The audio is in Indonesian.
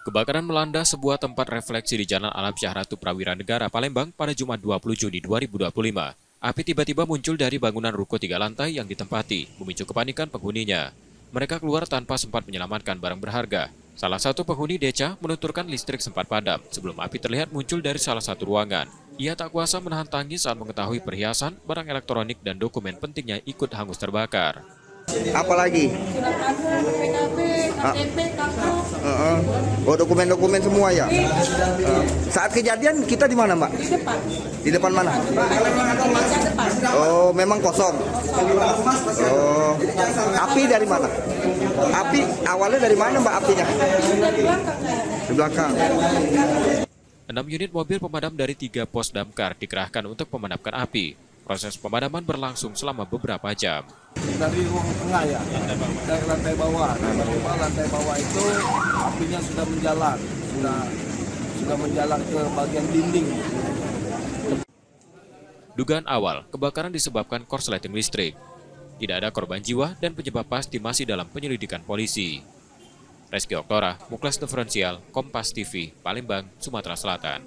Kebakaran melanda sebuah tempat refleksi di Jalan Alam Syahratu Prawira Negara, Palembang pada Jumat 20 Juni 2025. Api tiba-tiba muncul dari bangunan ruko 3 lantai yang ditempati, memicu kepanikan penghuninya. Mereka keluar tanpa sempat menyelamatkan barang berharga. Salah satu penghuni Deca menuturkan listrik sempat padam sebelum api terlihat muncul dari salah satu ruangan. Ia tak kuasa menahan tangis saat mengetahui perhiasan, barang elektronik, dan dokumen pentingnya ikut hangus terbakar. Apalagi? PKB, KTP, kartu. Oh, dokumen-dokumen semua ya. Saat kejadian kita di mana, Mbak? Di depan. Di depan mana? Di depan. Oh, memang kosong. Oh, api dari mana? Api awalnya dari mana, Mbak, apinya? Dari belakang. Di belakang. 6 unit mobil pemadam dari 3 pos damkar dikerahkan untuk memadamkan api. Proses pemadaman berlangsung selama beberapa jam. Dari ruang tengah ya, dari lantai bawah. Nah, tiba-tiba lantai bawah itu apinya sudah menjalar, sudah menjalar ke bagian dinding. Dugaan awal, kebakaran disebabkan korsleting listrik. Tidak ada korban jiwa dan penyebab pasti masih dalam penyelidikan polisi. Reski Oktora, Muklas Diferensial, Kompas TV, Palembang, Sumatera Selatan.